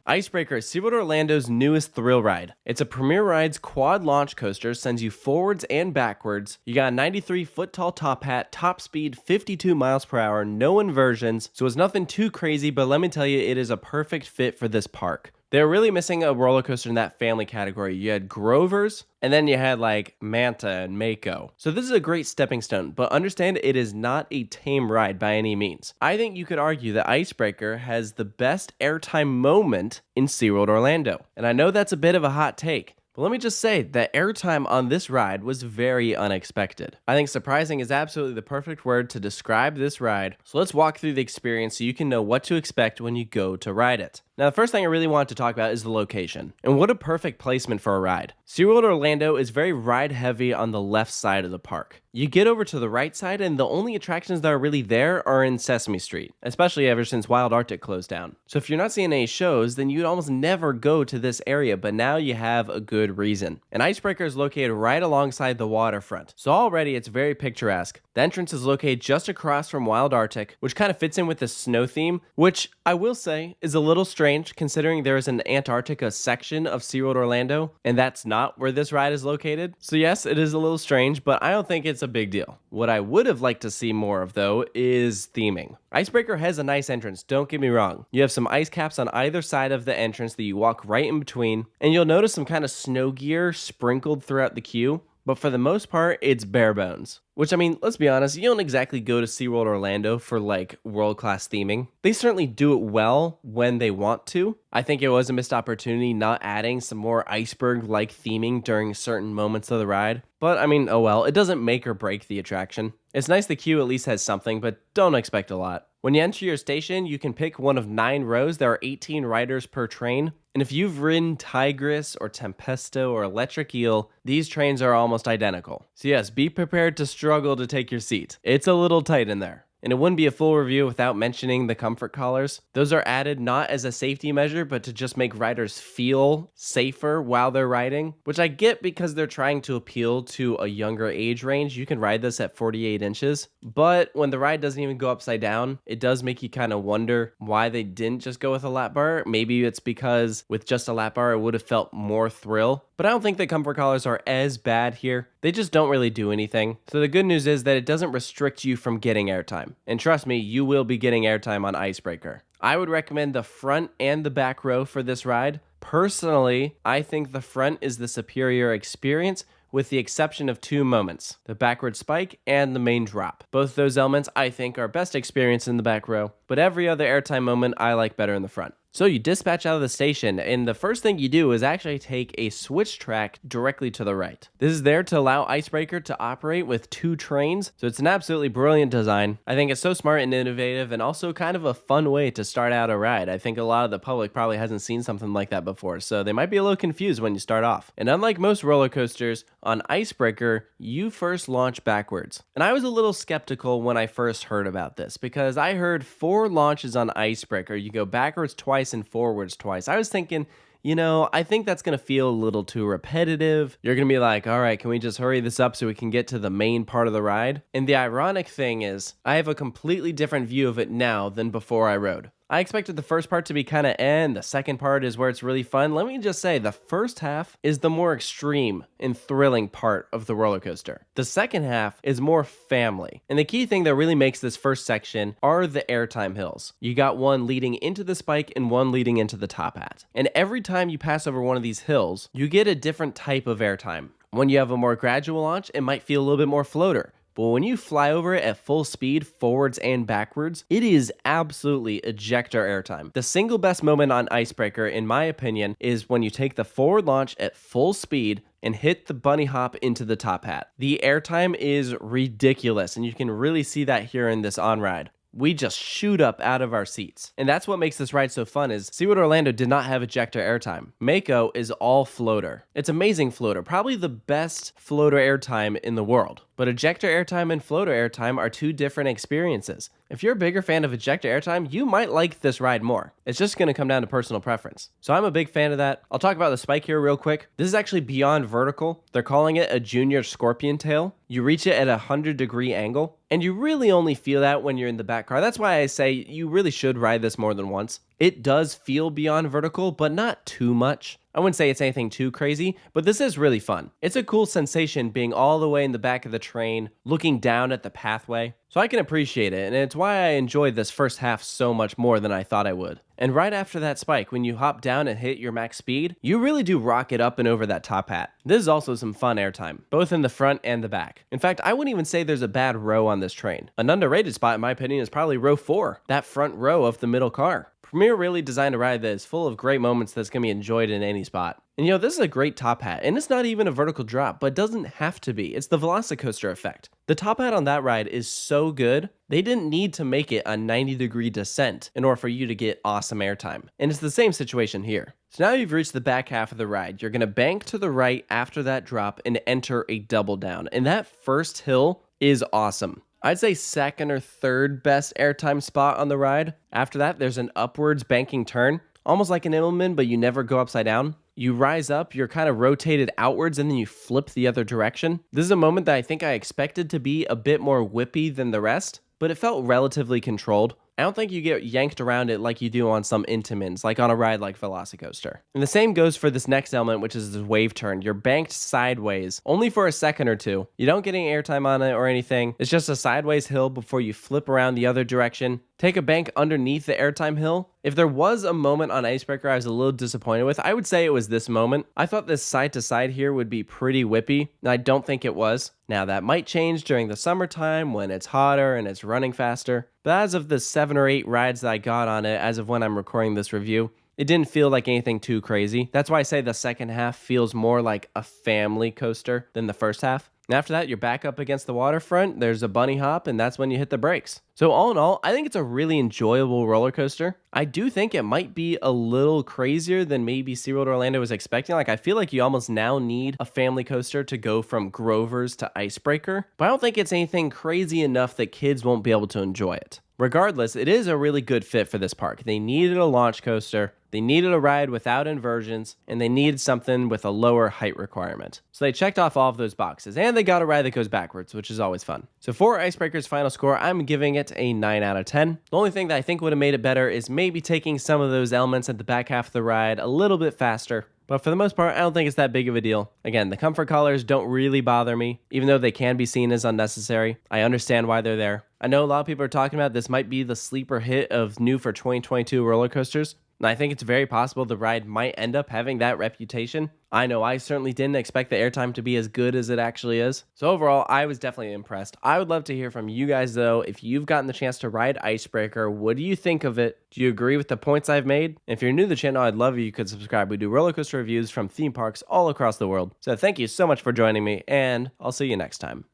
Icebreaker is SeaWorld Orlando's newest thrill ride. It's a Premier Rides quad launch coaster, sends you forwards and backwards. You got a 93-foot tall top hat, top speed 52 miles per hour, no inversions, so it's nothing too crazy, but let me tell you, it is a perfect fit for this park. They're really missing a roller coaster in that family category. You had Grover's, and then you had like Manta and Mako. So this is a great stepping stone, but understand it is not a tame ride by any means. I think you could argue that Icebreaker has the best airtime moment in SeaWorld Orlando. And I know that's a bit of a hot take, but let me just say that airtime on this ride was very unexpected. I think surprising is absolutely the perfect word to describe this ride. So let's walk through the experience so you can know what to expect when you go to ride it. Now, the first thing I really want to talk about is the location. And what a perfect placement for a ride. SeaWorld Orlando is very ride heavy on the left side of the park. You get over to the right side and the only attractions that are really there are in Sesame Street, especially ever since Wild Arctic closed down. So if you're not seeing any shows, then you'd almost never go to this area, but now you have a good reason. And Icebreaker is located right alongside the waterfront. So already it's very picturesque. The entrance is located just across from Wild Arctic, which kind of fits in with the snow theme, which I will say is a little strange considering there is an Antarctica section of SeaWorld Orlando, and that's not where this ride is located. So yes, it is a little strange, but I don't think it's a big deal. What I would have liked to see more of though is theming. Icebreaker has a nice entrance, don't get me wrong. You have some ice caps on either side of the entrance that you walk right in between, and you'll notice some kind of snow gear sprinkled throughout the queue, but for the most part, it's bare bones. Which, I mean, let's be honest, you don't exactly go to SeaWorld Orlando for, like, world-class theming. They certainly do it well when they want to. I think it was a missed opportunity not adding some more iceberg-like theming during certain moments of the ride. But, I mean, oh well, it doesn't make or break the attraction. It's nice the queue at least has something, but don't expect a lot. When you enter your station, you can pick one of 9 rows. There are 18 riders per train. And if you've ridden Tigris or Tempesto or Electric Eel, these trains are almost identical. So yes, be prepared to struggle to take your seat. It's a little tight in there. And it wouldn't be a full review without mentioning the comfort collars. Those are added not as a safety measure, but to just make riders feel safer while they're riding, which I get because they're trying to appeal to a younger age range. You can ride this at 48 inches, but when the ride doesn't even go upside down, it does make you kind of wonder why they didn't just go with a lap bar. Maybe it's because with just a lap bar, it would have felt more thrill. But I don't think the comfort collars are as bad here. They just don't really do anything. So the good news is that it doesn't restrict you from getting airtime. And trust me, you will be getting airtime on Icebreaker. I would recommend the front and the back row for this ride. Personally, I think the front is the superior experience, with the exception of 2 moments, the backward spike and the main drop. Both those elements I think are best experienced in the back row, but every other airtime moment I like better in the front. So you dispatch out of the station, and the first thing you do is actually take a switch track directly to the right. This is there to allow Icebreaker to operate with 2 trains, so it's an absolutely brilliant design. I think it's so smart and innovative, and also kind of a fun way to start out a ride. I think a lot of the public probably hasn't seen something like that before, so they might be a little confused when you start off. And unlike most roller coasters, on Icebreaker, you first launch backwards. And I was a little skeptical when I first heard about this, because I heard 4 launches on Icebreaker. You go backwards twice and forwards twice. I was thinking, you know, I think that's going to feel a little too repetitive. You're going to be like, all right, can we just hurry this up so we can get to the main part of the ride? And the ironic thing is, I have a completely different view of it now than before I rode. I expected the first part to be kind of and the second part is where it's really fun. Let me just say, the first half is the more extreme and thrilling part of the roller coaster. The second half is more family. And the key thing that really makes this first section are the airtime hills. You got one leading into the spike and one leading into the top hat. And every time you pass over one of these hills, you get a different type of airtime. When you have a more gradual launch, it might feel a little bit more floater. But when you fly over it at full speed, forwards and backwards, it is absolutely ejector airtime. The single best moment on Icebreaker, in my opinion, is when you take the forward launch at full speed and hit the bunny hop into the top hat. The airtime is ridiculous, and you can really see that here in this on-ride. We just shoot up out of our seats. And that's what makes this ride so fun is SeaWorld Orlando did not have ejector airtime. Mako is all floater. It's amazing floater, probably the best floater airtime in the world. But ejector airtime and floater airtime are 2 different experiences. If you're a bigger fan of ejector airtime, you might like this ride more. It's just going to come down to personal preference. So I'm a big fan of that. I'll talk about the spike here real quick. This is actually beyond vertical. They're calling it a junior scorpion tail. You reach it at a 100-degree angle, and you really only feel that when you're in the back car. That's why I say you really should ride this more than once. It does feel beyond vertical, but not too much. I wouldn't say it's anything too crazy, but this is really fun. It's a cool sensation being all the way in the back of the train, looking down at the pathway. So I can appreciate it, and it's why I enjoyed this first half so much more than I thought I would. And right after that spike, when you hop down and hit your max speed, you really do rocket up and over that top hat. This is also some fun airtime, both in the front and the back. In fact, I wouldn't even say there's a bad row on this train. An underrated spot, in my opinion, is probably row 4, that front row of the middle car. Premier really designed a ride that is full of great moments that's going to be enjoyed in any spot. And this is a great top hat, and it's not even a vertical drop, but doesn't have to be. It's the Velocicoaster effect. The top hat on that ride is so good, they didn't need to make it a 90-degree descent in order for you to get awesome airtime. And it's the same situation here. So now you've reached the back half of the ride, you're going to bank to the right after that drop and enter a double down. And that first hill is awesome. I'd say second or third best airtime spot on the ride. After that, there's an upwards banking turn, almost like an Immelman, but you never go upside down. You rise up, you're kind of rotated outwards, and then you flip the other direction. This is a moment that I think I expected to be a bit more whippy than the rest, but it felt relatively controlled. I don't think you get yanked around it like you do on some Intamins, like on a ride like Velocicoaster. And the same goes for this next element, which is this wave turn. You're banked sideways, only for a second or two. You don't get any airtime on it or anything. It's just a sideways hill before you flip around the other direction. Take a bank underneath the airtime hill. If there was a moment on Icebreaker I was a little disappointed with, I would say it was this moment. I thought this side to side here would be pretty whippy, and I don't think it was. Now that might change during the summertime when it's hotter and it's running faster, but as of the 7 or 8 rides that I got on it as of when I'm recording this review, it didn't feel like anything too crazy. That's why I say the second half feels more like a family coaster than the first half. And after that, you're back up against the waterfront, there's a bunny hop, and that's when you hit the brakes. So all in all, I think it's a really enjoyable roller coaster. I do think it might be a little crazier than maybe SeaWorld Orlando was expecting. Like, I feel like you almost now need a family coaster to go from Grover's to Icebreaker, but I don't think it's anything crazy enough that kids won't be able to enjoy it. Regardless, it is a really good fit for this park. They needed a launch coaster, they needed a ride without inversions, and they needed something with a lower height requirement. So they checked off all of those boxes, and they got a ride that goes backwards, which is always fun. So for Icebreaker's final score, I'm giving it a 9 out of 10. The only thing that I think would have made it better is maybe taking some of those elements at the back half of the ride a little bit faster. But for the most part, I don't think it's that big of a deal. Again, the comfort collars don't really bother me, even though they can be seen as unnecessary. I understand why they're there. I know a lot of people are talking about this might be the sleeper hit of new for 2022 roller coasters. And I think it's very possible the ride might end up having that reputation. I know I certainly didn't expect the airtime to be as good as it actually is. So overall, I was definitely impressed. I would love to hear from you guys though. If you've gotten the chance to ride Icebreaker, what do you think of it? Do you agree with the points I've made? If you're new to the channel, I'd love if you could subscribe. We do roller coaster reviews from theme parks all across the world. So thank you so much for joining me, and I'll see you next time.